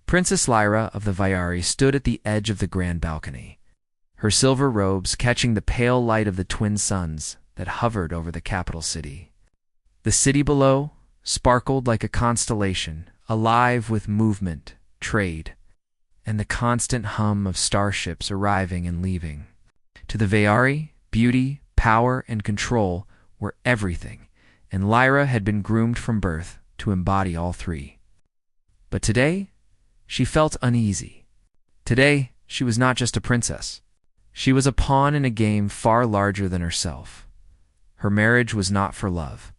Princess Lyra of the Vyari stood at the edge of the grand balcony, her silver robes catching the pale light of the twin suns that hovered over the capital city. The city below sparkled like a constellation, alive with movement, trade, and the constant hum of starships arriving and leaving. To the Vyari, beauty, power, and control were everything, and Lyra had been groomed from birth to embody all three. But today, she felt uneasy. Today, she was not just a princess. She was a pawn in a game far larger than herself. Her marriage was not for love.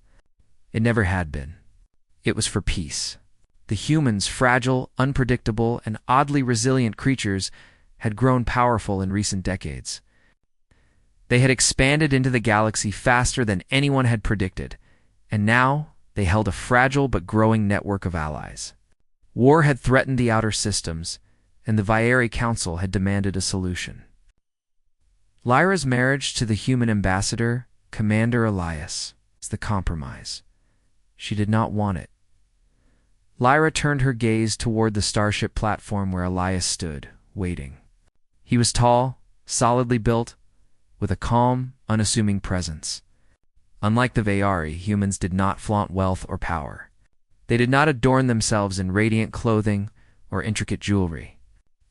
It never had been. It was for peace. The humans, fragile, unpredictable, and oddly resilient creatures, had grown powerful in recent decades. They had expanded into the galaxy faster than anyone had predicted, and now they held a fragile but growing network of allies. War had threatened the outer systems, and the Vyari Council had demanded a solution. Lyra's marriage to the human ambassador, Commander Elias, was the compromise. She did not want it. Lyra turned her gaze toward the starship platform where Elias stood, waiting. He was tall, solidly built, with a calm, unassuming presence. Unlike the Vyari, humans did not flaunt wealth or power. They did not adorn themselves in radiant clothing or intricate jewelry.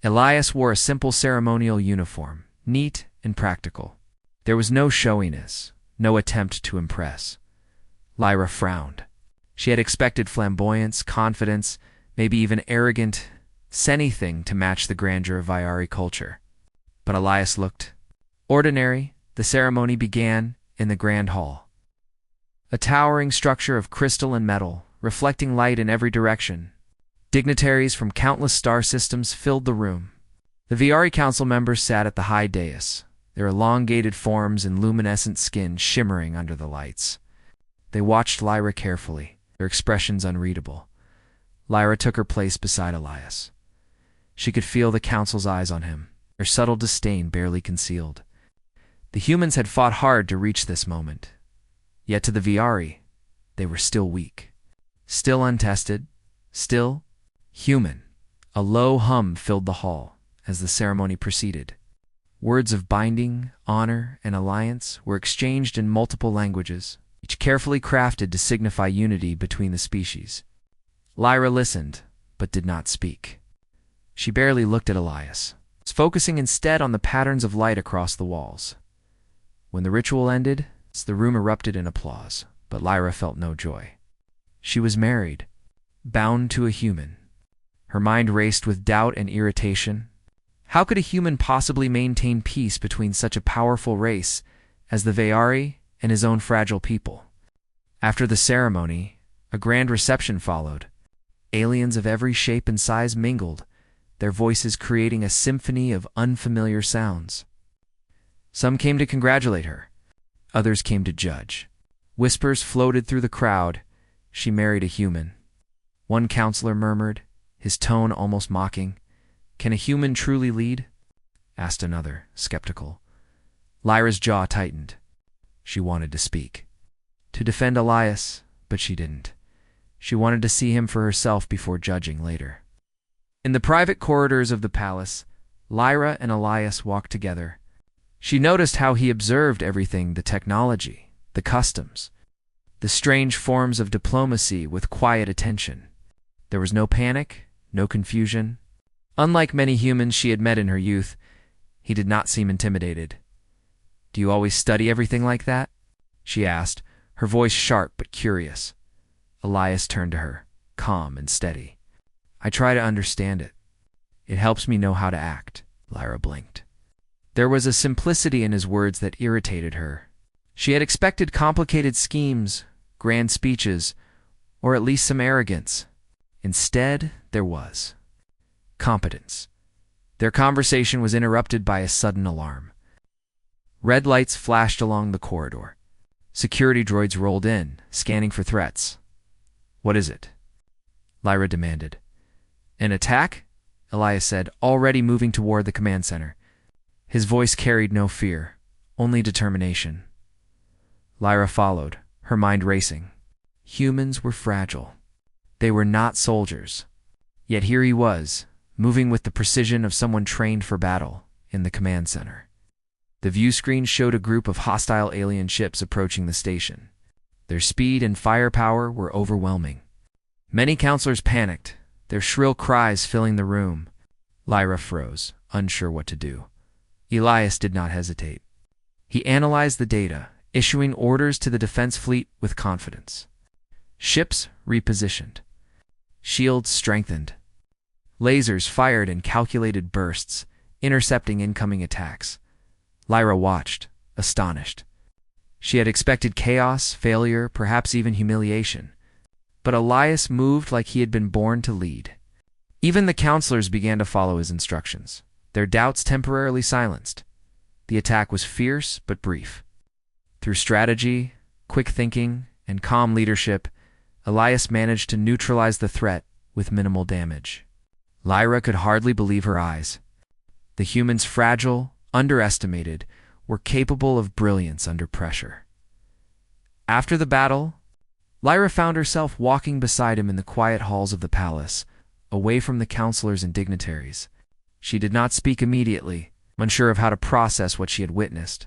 Elias wore a simple ceremonial uniform, neat and practical. There was no showiness, no attempt to impress. Lyra frowned. She had expected flamboyance, confidence, maybe even arrogant, anything to match the grandeur of Vyari culture. But Elias looked ordinary. The ceremony began in the grand hall. A towering structure of crystal and metal, reflecting light in every direction. Dignitaries from countless star systems filled the room. The Vyari Council members sat at the high dais, their elongated forms and luminescent skin shimmering under the lights. They watched Lyra carefully, their expressions unreadable. Lyra took her place beside Elias. She could feel the council's eyes on him, their subtle disdain barely concealed. The humans had fought hard to reach this moment. Yet to the Vyari, they were still weak. Still untested, still human. A low hum filled the hall as the ceremony proceeded. Words of binding, honor, and alliance were exchanged in multiple languages, each carefully crafted to signify unity between the species. Lyra listened, but did not speak. She barely looked at Elias, focusing instead on the patterns of light across the walls. When the ritual ended, the room erupted in applause, but Lyra felt no joy. She was married, bound to a human. Her mind raced with doubt and irritation. How could a human possibly maintain peace between such a powerful race as the Vyari and his own fragile people? After the ceremony, a grand reception followed. Aliens of every shape and size mingled, their voices creating a symphony of unfamiliar sounds. Some came to congratulate her. Others came to judge. Whispers floated through the crowd. She married a human. One counselor murmured, his tone almost mocking. Can a human truly lead? Asked another, skeptical. Lyra's jaw tightened. She wanted to speak. To defend Elias, but she didn't. She wanted to see him for herself before judging later. In the private corridors of the palace, Lyra and Elias walked together. She noticed how he observed everything, the technology, the customs, the strange forms of diplomacy with quiet attention. There was no panic, no confusion. Unlike many humans she had met in her youth, he did not seem intimidated. "Do you always study everything like that?" she asked, her voice sharp but curious. Elias turned to her, calm and steady. "I try to understand it. It helps me know how to act." Lyra blinked. There was a simplicity in his words that irritated her. She had expected complicated schemes, grand speeches, or at least some arrogance. Instead, there was competence. Their conversation was interrupted by a sudden alarm. Red lights flashed along the corridor. Security droids rolled in, scanning for threats. "What is it?" Lyra demanded. "An attack?" Elias said, already moving toward the command center. His voice carried no fear, only determination. Lyra followed, her mind racing. Humans were fragile. They were not soldiers. Yet here he was, moving with the precision of someone trained for battle, in the command center. The view screen showed a group of hostile alien ships approaching the station. Their speed and firepower were overwhelming. Many counselors panicked, their shrill cries filling the room. Lyra froze, unsure what to do. Elias did not hesitate. He analyzed the data, issuing orders to the defense fleet with confidence. Ships repositioned. Shields strengthened. Lasers fired in calculated bursts, intercepting incoming attacks. Lyra watched, astonished. She had expected chaos, failure, perhaps even humiliation. But Elias moved like he had been born to lead. Even the counselors began to follow his instructions, their doubts temporarily silenced. The attack was fierce but brief. Through strategy, quick thinking, and calm leadership, Elias managed to neutralize the threat with minimal damage. Lyra could hardly believe her eyes. The humans, fragile, underestimated, were capable of brilliance under pressure. After the battle, Lyra found herself walking beside him in the quiet halls of the palace, away from the counselors and dignitaries. She did not speak immediately, unsure of how to process what she had witnessed.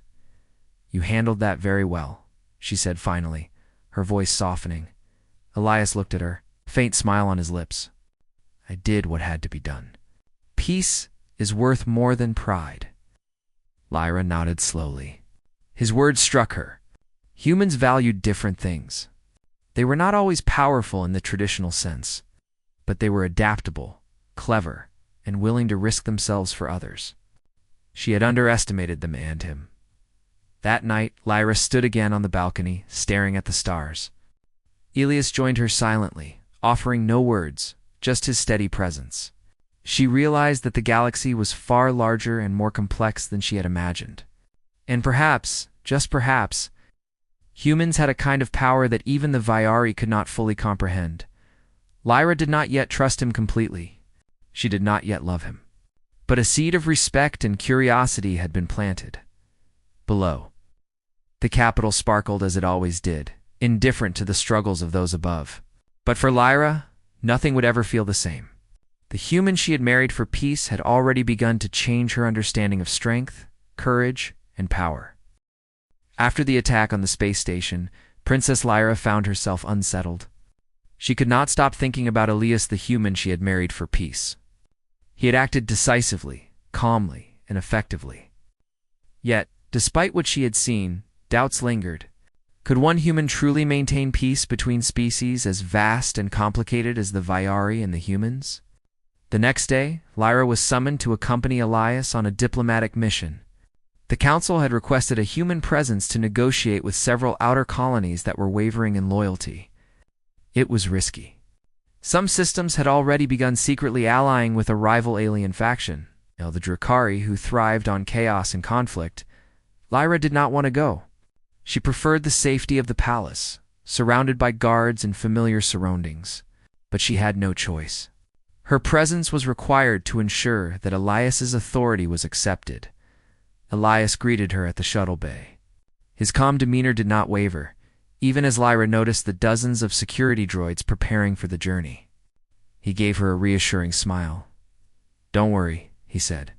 "You handled that very well," she said finally, her voice softening. Elias looked at her, a faint smile on his lips. "I did what had to be done. Peace is worth more than pride." Lyra nodded slowly. His words struck her. Humans valued different things. They were not always powerful in the traditional sense, but they were adaptable, clever, and willing to risk themselves for others. She had underestimated them and him. That night, Lyra stood again on the balcony, staring at the stars. Elias joined her silently, offering no words, just his steady presence. She realized that the galaxy was far larger and more complex than she had imagined. And perhaps, just perhaps, humans had a kind of power that even the Vyari could not fully comprehend. Lyra did not yet trust him completely. She did not yet love him. But a seed of respect and curiosity had been planted. Below, the capital sparkled as it always did, indifferent to the struggles of those above. But for Lyra, nothing would ever feel the same. The human she had married for peace had already begun to change her understanding of strength, courage, and power. After the attack on the space station, Princess Lyra found herself unsettled. She could not stop thinking about Elias, the human she had married for peace. He had acted decisively, calmly, and effectively. Yet, despite what she had seen, doubts lingered. Could one human truly maintain peace between species as vast and complicated as the Vyari and the humans? The next day, Lyra was summoned to accompany Elias on a diplomatic mission. The council had requested a human presence to negotiate with several outer colonies that were wavering in loyalty. It was risky. Some systems had already begun secretly allying with a rival alien faction, the Drakari, who thrived on chaos and conflict. Lyra did not want to go. She preferred the safety of the palace, surrounded by guards and familiar surroundings. But she had no choice. Her presence was required to ensure that Elias's authority was accepted. Elias greeted her at the shuttle bay. His calm demeanor did not waver, even as Lyra noticed the dozens of security droids preparing for the journey. He gave her a reassuring smile. "Don't worry," he said.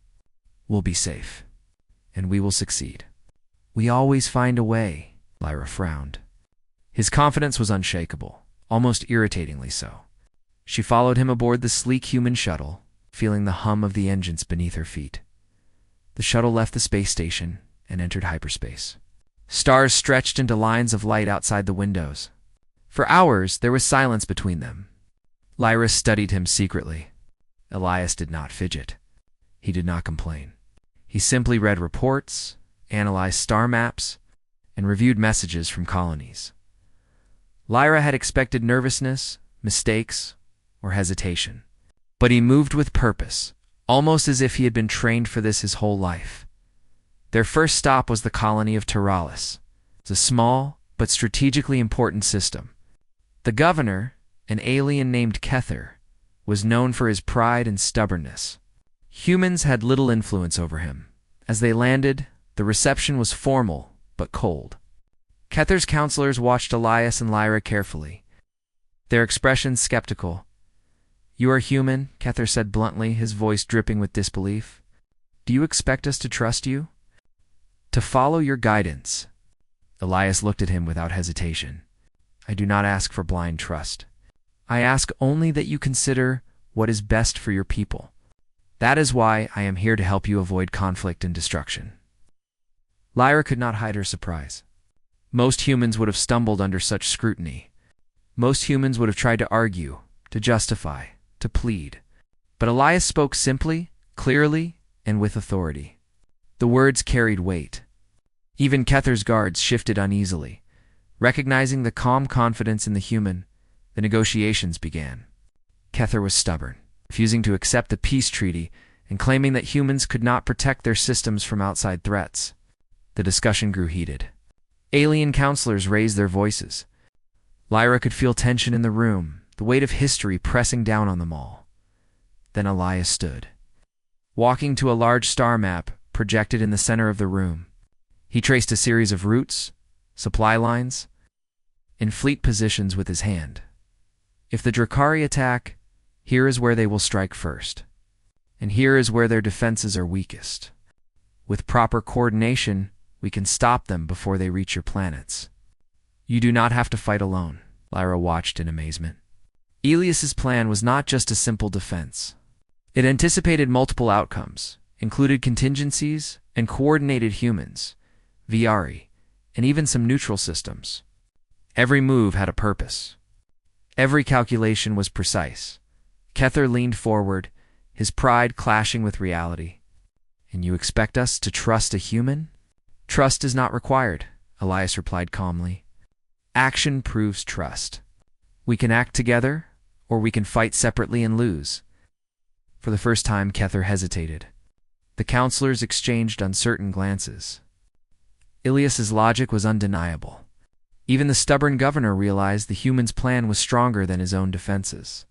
"We'll be safe. And we will succeed." "We always find a way," Lyra frowned. His confidence was unshakable, almost irritatingly so. She followed him aboard the sleek human shuttle, feeling the hum of the engines beneath her feet. The shuttle left the space station and entered hyperspace. Stars stretched into lines of light outside the windows. For hours, there was silence between them. Lyra studied him secretly. Elias did not fidget. He did not complain. He simply read reports, analyzed star maps, and reviewed messages from colonies. Lyra had expected nervousness, mistakes, or hesitation. But he moved with purpose, almost as if he had been trained for this his whole life. Their first stop was the colony of Taralis. It's a small but strategically important system. The governor, an alien named Kether, was known for his pride and stubbornness. Humans had little influence over him. As they landed, the reception was formal but cold. Kether's counselors watched Elias and Lyra carefully, their expressions skeptical. "You are human," Kether said bluntly, his voice dripping with disbelief. "Do you expect us to trust you? To follow your guidance?" Elias looked at him without hesitation. "I do not ask for blind trust. I ask only that you consider what is best for your people. That is why I am here to help you avoid conflict and destruction." Lyra could not hide her surprise. Most humans would have stumbled under such scrutiny. Most humans would have tried to argue, to justify, to plead. But Elias spoke simply, clearly, and with authority. The words carried weight. Even Kether's guards shifted uneasily. Recognizing the calm confidence in the human, the negotiations began. Kether was stubborn, refusing to accept the peace treaty and claiming that humans could not protect their systems from outside threats. The discussion grew heated. Alien counselors raised their voices. Lyra could feel tension in the room, the weight of history pressing down on them all. Then Elias stood, walking to a large star map projected in the center of the room. He traced a series of routes, supply lines, and fleet positions with his hand. If the Drakari attack, here is where they will strike first. And here is where their defenses are weakest. With proper coordination, we can stop them before they reach your planets. You do not have to fight alone, Lyra watched in amazement. Elias's plan was not just a simple defense. It anticipated multiple outcomes, included contingencies and coordinated humans, Viari, and even some neutral systems. Every move had a purpose. Every calculation was precise. Kether leaned forward, his pride clashing with reality. "And you expect us to trust a human?" "Trust is not required," Elias replied calmly. "Action proves trust. We can act together, or we can fight separately and lose." For the first time, Kether hesitated. The counselors exchanged uncertain glances. Elias's logic was undeniable. Even the stubborn governor realized the human's plan was stronger than his own defenses.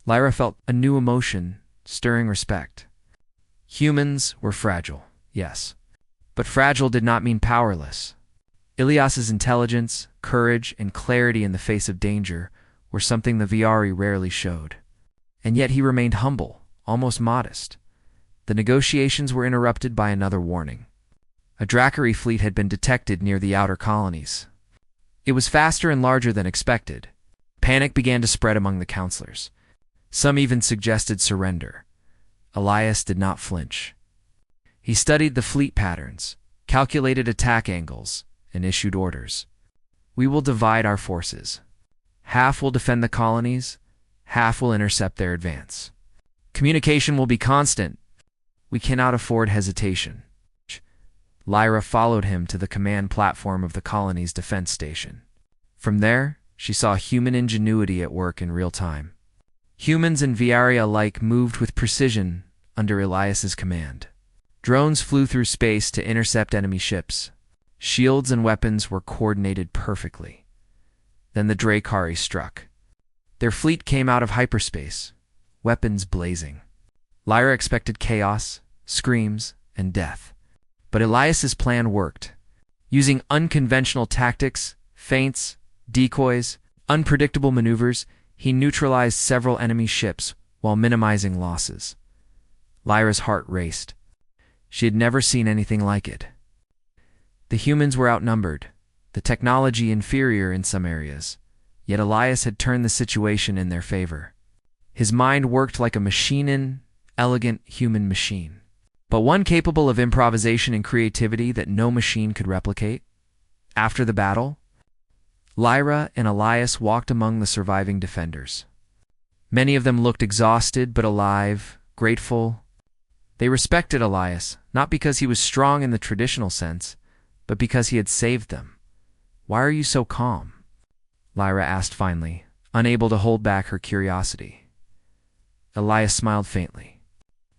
Lyra felt a new emotion, stirring respect. Humans were fragile, yes. But fragile did not mean powerless. Elias's intelligence, courage, and clarity in the face of danger were something the Viari rarely showed. And yet he remained humble, almost modest. The negotiations were interrupted by another warning. A Drakari fleet had been detected near the outer colonies. It was faster and larger than expected. Panic began to spread among the counselors. Some even suggested surrender. Elias did not flinch. He studied the fleet patterns, calculated attack angles, and issued orders. "We will divide our forces. Half will defend the colonies, half will intercept their advance. Communication will be constant. We cannot afford hesitation." Lyra followed him to the command platform of the colony's defense station. From there, she saw human ingenuity at work in real time. Humans and Viari alike moved with precision under Elias's command. Drones flew through space to intercept enemy ships. Shields and weapons were coordinated perfectly. Then the Drakari struck. Their fleet came out of hyperspace, weapons blazing. Lyra expected chaos, screams, and death. But Elias's plan worked. Using unconventional tactics, feints, decoys, unpredictable maneuvers, he neutralized several enemy ships while minimizing losses. Lyra's heart raced. She had never seen anything like it. The humans were outnumbered, the technology inferior in some areas, yet Elias had turned the situation in their favor. His mind worked like a elegant human machine, but one capable of improvisation and creativity that no machine could replicate. After the battle, Lyra and Elias walked among the surviving defenders. Many of them looked exhausted but alive, grateful. They respected Elias, not because he was strong in the traditional sense, but because he had saved them. "Why are you so calm?" Lyra asked finally, unable to hold back her curiosity. Elias smiled faintly.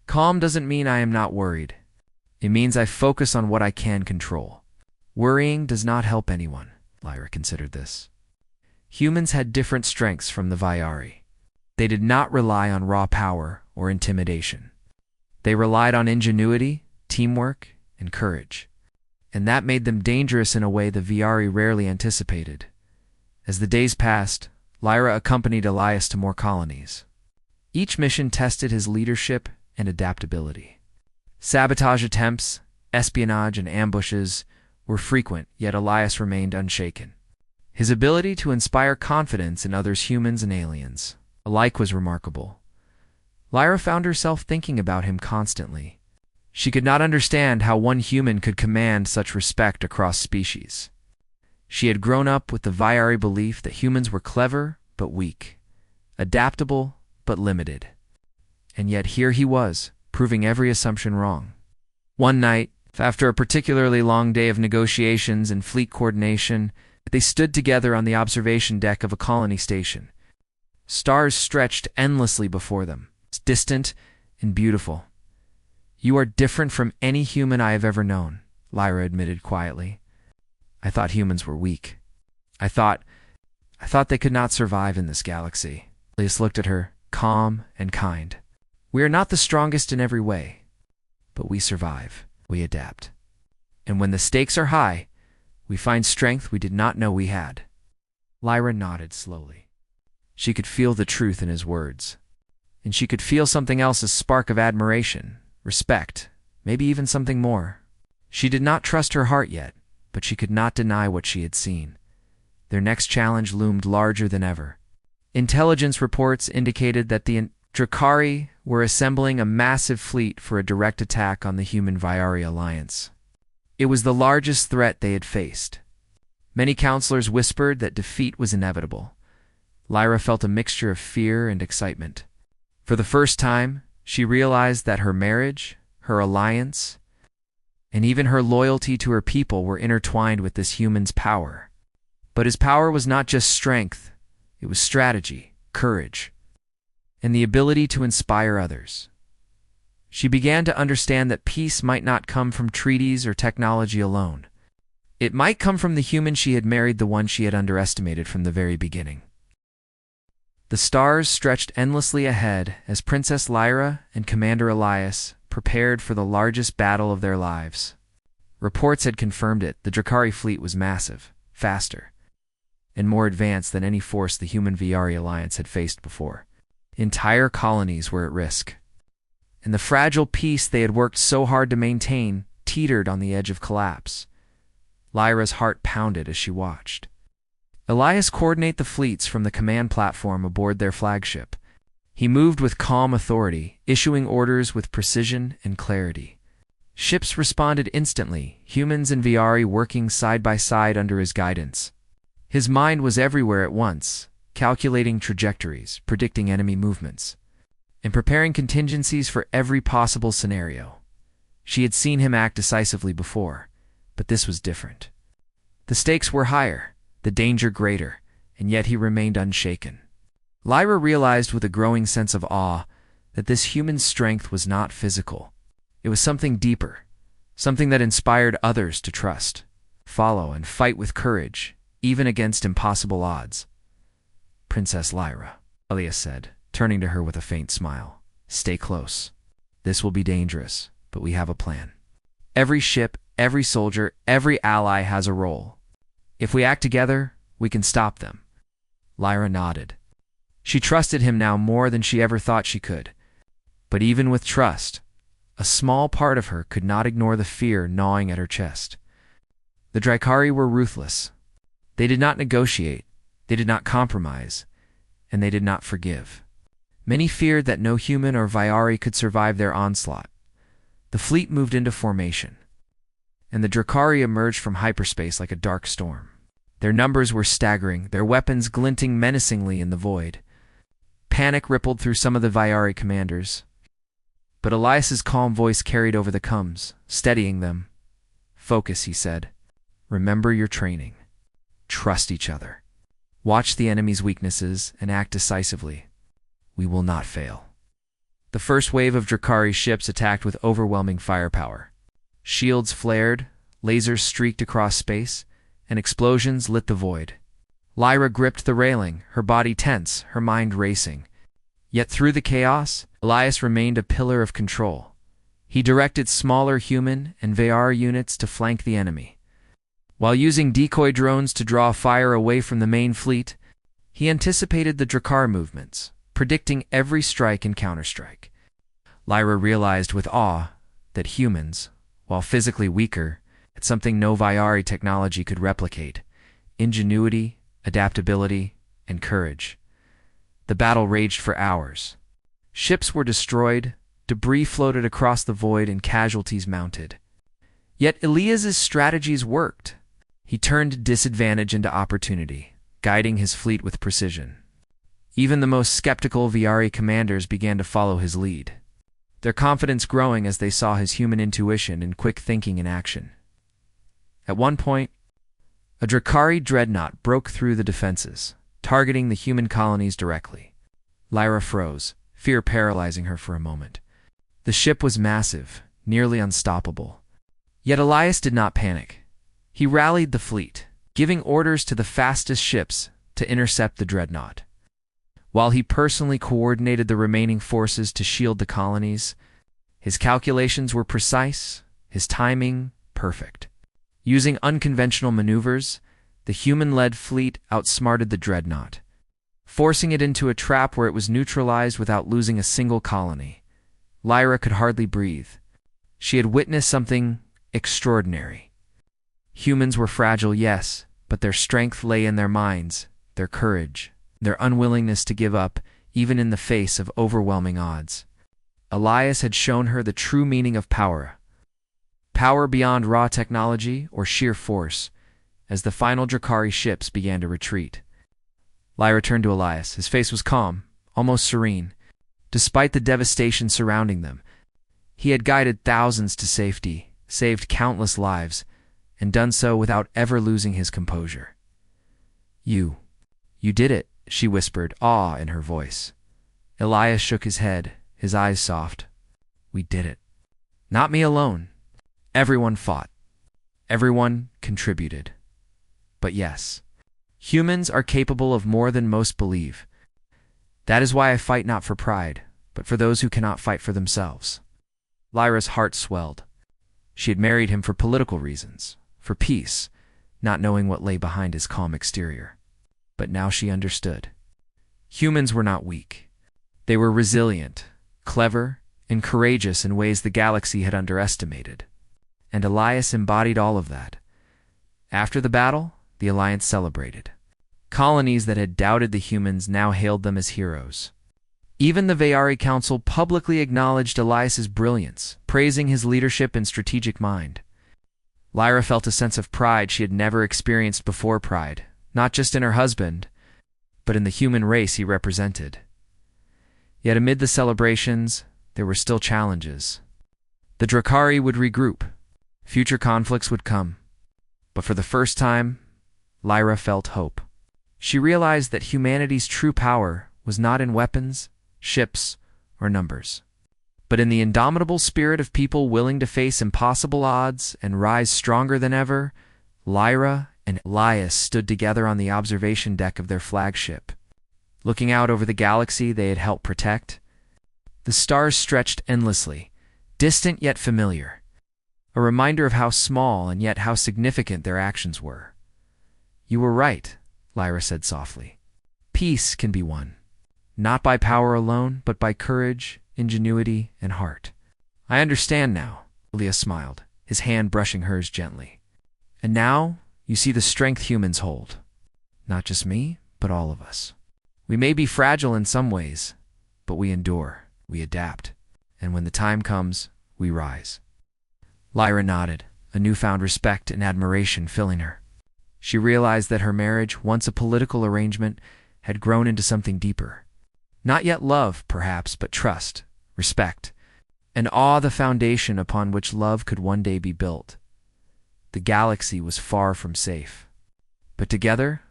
"Calm doesn't mean I am not worried. It means I focus on what I can control. Worrying does not help anyone." Lyra considered this. Humans had different strengths from the Viari. They did not rely on raw power or intimidation. They relied on ingenuity, teamwork, and courage. And that made them dangerous in a way the Viari rarely anticipated. As the days passed, Lyra accompanied Elias to more colonies. Each mission tested his leadership and adaptability. Sabotage attempts, espionage, and ambushes were frequent, yet Elias remained unshaken. His ability to inspire confidence in others, humans and aliens, alike was remarkable. Lyra found herself thinking about him constantly. She could not understand how one human could command such respect across species. She had grown up with the Viari belief that humans were clever but weak, adaptable but limited. And yet here he was, proving every assumption wrong. One night, after a particularly long day of negotiations and fleet coordination, they stood together on the observation deck of a colony station. Stars stretched endlessly before them, distant and beautiful. "You are different from any human I have ever known," Lyra admitted quietly. "I thought humans were weak. I thought they could not survive in this galaxy." Elias looked at her, calm and kind. "We are not the strongest in every way, but we survive. We adapt. And when the stakes are high, we find strength we did not know we had." Lyra nodded slowly. She could feel the truth in his words. And she could feel something else, a spark of admiration, respect, maybe even something more. She did not trust her heart yet, but she could not deny what she had seen. Their next challenge loomed larger than ever. Intelligence reports indicated that the Drakari were assembling a massive fleet for a direct attack on the human Viari alliance. It was the largest threat they had faced. Many counselors whispered that defeat was inevitable. Lyra felt a mixture of fear and excitement. For the first time, she realized that her marriage, her alliance, and even her loyalty to her people were intertwined with this human's power. But his power was not just strength, it was strategy, courage, and the ability to inspire others. She began to understand that peace might not come from treaties or technology alone. It might come from the human she had married, the one she had underestimated from the very beginning. The stars stretched endlessly ahead as Princess Lyra and Commander Elias prepared for the largest battle of their lives. Reports had confirmed it. The Drakari fleet was massive, faster, and more advanced than any force the human Viari alliance had faced before. Entire colonies were at risk, and the fragile peace they had worked so hard to maintain teetered on the edge of collapse. Lyra's heart pounded as she watched. Elias coordinated the fleets from the command platform aboard their flagship. He moved with calm authority, issuing orders with precision and clarity. Ships responded instantly, humans and Viari working side by side under his guidance. His mind was everywhere at once, calculating trajectories, predicting enemy movements, and preparing contingencies for every possible scenario. She had seen him act decisively before, but this was different. The stakes were higher, the danger greater, and yet he remained unshaken. Lyra realized with a growing sense of awe that this human strength was not physical. It was something deeper, something that inspired others to trust, follow, and fight with courage, even against impossible odds. "Princess Lyra," Elias said, turning to her with a faint smile. "Stay close. This will be dangerous, but we have a plan. Every ship, every soldier, every ally has a role. If we act together, we can stop them." Lyra nodded. She trusted him now more than she ever thought she could. But even with trust, a small part of her could not ignore the fear gnawing at her chest. The Drakari were ruthless. They did not negotiate, they did not compromise, and they did not forgive. Many feared that no human or Viari could survive their onslaught. The fleet moved into formation, and the Drakari emerged from hyperspace like a dark storm. Their numbers were staggering, their weapons glinting menacingly in the void. Panic rippled through some of the Viari commanders, but Elias's calm voice carried over the comms, steadying them. "Focus," he said. "Remember your training. Trust each other. Watch the enemy's weaknesses and act decisively. We will not fail." The first wave of Drakari ships attacked with overwhelming firepower. Shields flared, lasers streaked across space, and explosions lit the void. Lyra gripped the railing, her body tense, her mind racing. Yet through the chaos, Elias remained a pillar of control. He directed smaller human and Viari units to flank the enemy. While using decoy drones to draw fire away from the main fleet, he anticipated the Drakar movements, predicting every strike and counterstrike. Lyra realized with awe that humans, while physically weaker, had something no Viari technology could replicate: ingenuity, adaptability, and courage. The battle raged for hours. Ships were destroyed, debris floated across the void, and casualties mounted. Yet Elias's strategies worked. He turned disadvantage into opportunity, guiding his fleet with precision. Even the most skeptical Viari commanders began to follow his lead, their confidence growing as they saw his human intuition and quick thinking in action. At one point, a Drakari dreadnought broke through the defenses, targeting the human colonies directly. Lyra froze, fear paralyzing her for a moment. The ship was massive, nearly unstoppable. Yet Elias did not panic. He rallied the fleet, giving orders to the fastest ships to intercept the dreadnought. While he personally coordinated the remaining forces to shield the colonies, his calculations were precise, his timing perfect. Using unconventional maneuvers, the human-led fleet outsmarted the dreadnought, forcing it into a trap where it was neutralized without losing a single colony. Lyra could hardly breathe. She had witnessed something extraordinary. Humans were fragile, yes, but their strength lay in their minds, their courage, their unwillingness to give up, even in the face of overwhelming odds. Elias had shown her the true meaning of power. Power beyond raw technology or sheer force, as the final Drakari ships began to retreat. Lyra turned to Elias. His face was calm, almost serene. Despite the devastation surrounding them, he had guided thousands to safety, saved countless lives, and done so without ever losing his composure. You did it," she whispered, awe in her voice. Elias shook his head, his eyes soft. "We did it. Not me alone. Everyone fought. Everyone contributed. But yes, humans are capable of more than most believe. That is why I fight not for pride, but for those who cannot fight for themselves." Lyra's heart swelled. She had married him for political reasons, for peace, not knowing what lay behind his calm exterior. But now she understood. Humans were not weak. They were resilient, clever, and courageous in ways the galaxy had underestimated. And Elias embodied all of that. After the battle, the Alliance celebrated. Colonies that had doubted the humans now hailed them as heroes. Even the Viari Council publicly acknowledged Elias's brilliance, praising his leadership and strategic mind. Lyra felt a sense of pride she had never experienced before, pride, not just in her husband, but in the human race he represented. Yet amid the celebrations, there were still challenges. The Drakari would regroup. Future conflicts would come. But for the first time, Lyra felt hope. She realized that humanity's true power was not in weapons, ships, or numbers, but in the indomitable spirit of people willing to face impossible odds and rise stronger than ever. Lyra and Elias stood together on the observation deck of their flagship, looking out over the galaxy they had helped protect. The stars stretched endlessly, distant yet familiar, a reminder of how small and yet how significant their actions were. "You were right," Lyra said softly. "Peace can be won, not by power alone, but by courage, ingenuity, and heart." "I understand now," Elias smiled, his hand brushing hers gently. "And now you see the strength humans hold. Not just me, but all of us. We may be fragile in some ways, but we endure, we adapt, and when the time comes, we rise." Lyra nodded, a newfound respect and admiration filling her. She realized that her marriage, once a political arrangement, had grown into something deeper. Not yet love, perhaps, but trust, respect, and awe, the foundation upon which love could one day be built. The galaxy was far from safe. But together,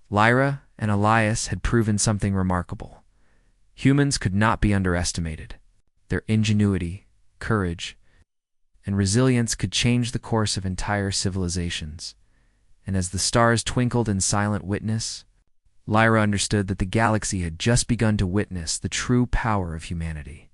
Lyra and Elias had proven something remarkable. Humans could not be underestimated. Their ingenuity, courage, and resilience could change the course of entire civilizations. And as the stars twinkled in silent witness, Lyra understood that the galaxy had just begun to witness the true power of humanity.